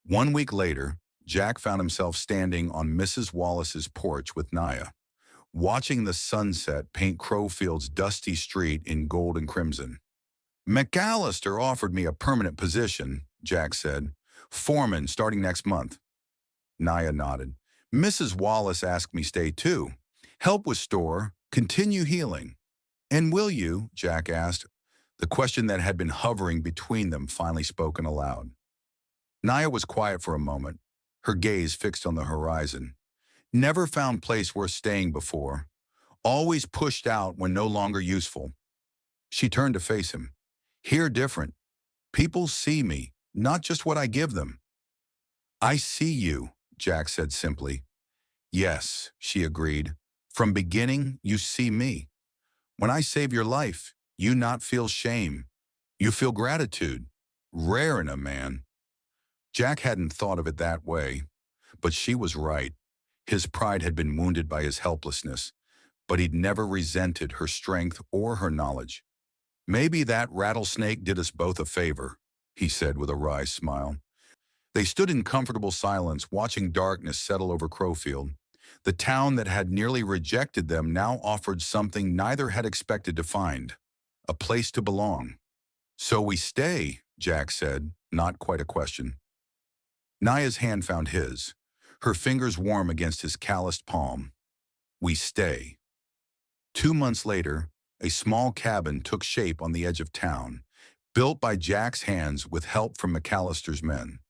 1 week later, Jack found himself standing on Mrs. Wallace's porch with Naya, watching the sunset paint Crowfield's dusty street in gold and crimson. "McAllister offered me a permanent position," Jack said. "Foreman starting next month." Naya nodded. "Mrs. Wallace asked me stay too. Help with store, continue healing." "And will you?" Jack asked. The question that had been hovering between them finally spoken aloud. Naya was quiet for a moment, her gaze fixed on the horizon. "Never found place worth staying before. Always pushed out when no longer useful." She turned to face him. "Here different. People see me, not just what I give them." "I see you," Jack said simply. "Yes," she agreed. "From beginning, you see me. When I save your life, you not feel shame. You feel gratitude. Rare in a man." Jack hadn't thought of it that way, but she was right. His pride had been wounded by his helplessness, but he'd never resented her strength or her knowledge. "Maybe that rattlesnake did us both a favor," he said with a wry smile. They stood in comfortable silence, watching darkness settle over Crowfield. The town that had nearly rejected them now offered something neither had expected to find: a place to belong. "So we stay," Jack said, not quite a question. Naya's hand found his, her fingers warm against his calloused palm. "We stay." 2 months later, a small cabin took shape on the edge of town, built by Jack's hands with help from McAllister's men.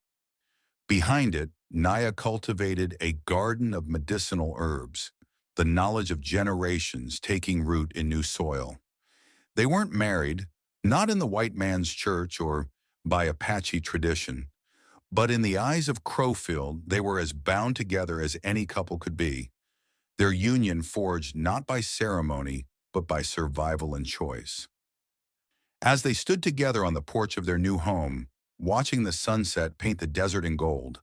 Behind it, Naya cultivated a garden of medicinal herbs, the knowledge of generations taking root in new soil. They weren't married, not in the white man's church or by Apache tradition, but in the eyes of Crowfield, they were as bound together as any couple could be, their union forged not by ceremony, but by survival and choice. As they stood together on the porch of their new home, watching the sunset paint the desert in gold,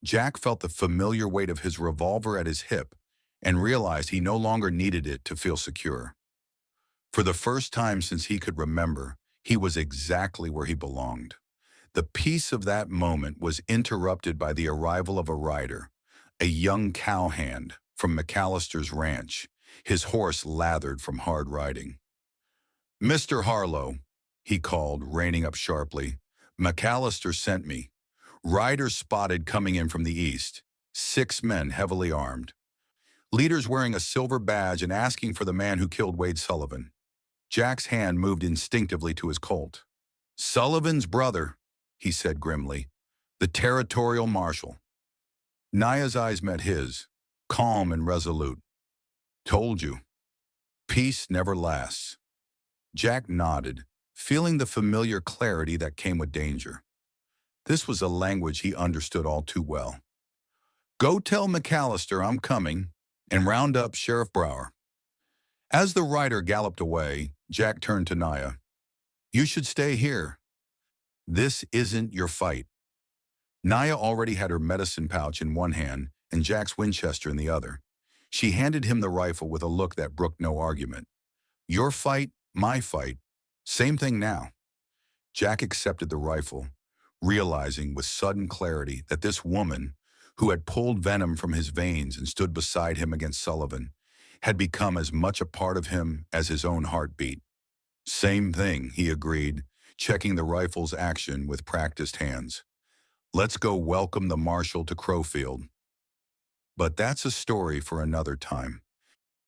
Jack felt the familiar weight of his revolver at his hip and realized he no longer needed it to feel secure. For the first time since he could remember, he was exactly where he belonged. The peace of that moment was interrupted by the arrival of a rider, a young cowhand from McAllister's ranch, his horse lathered from hard riding. "Mr. Harlow," he called, reining up sharply. "McAllister sent me. Riders spotted coming in from the east. 6 men heavily armed. Leaders wearing a silver badge and asking for the man who killed Wade Sullivan." Jack's hand moved instinctively to his Colt. "Sullivan's brother," he said grimly. "The territorial marshal." Naya's eyes met his, calm and resolute. "Told you. Peace never lasts." Jack nodded, feeling the familiar clarity that came with danger. This was a language he understood all too well. "Go tell McAllister I'm coming, and round up Sheriff Brower." As the rider galloped away, Jack turned to Naya. "You should stay here. This isn't your fight." Naya already had her medicine pouch in one hand and Jack's Winchester in the other. She handed him the rifle with a look that brooked no argument. "Your fight, my fight. Same thing now." Jack accepted the rifle, realizing with sudden clarity that this woman, who had pulled venom from his veins and stood beside him against Sullivan, had become as much a part of him as his own heartbeat. "Same thing," he agreed, checking the rifle's action with practiced hands. "Let's go welcome the marshal to Crowfield." But that's a story for another time.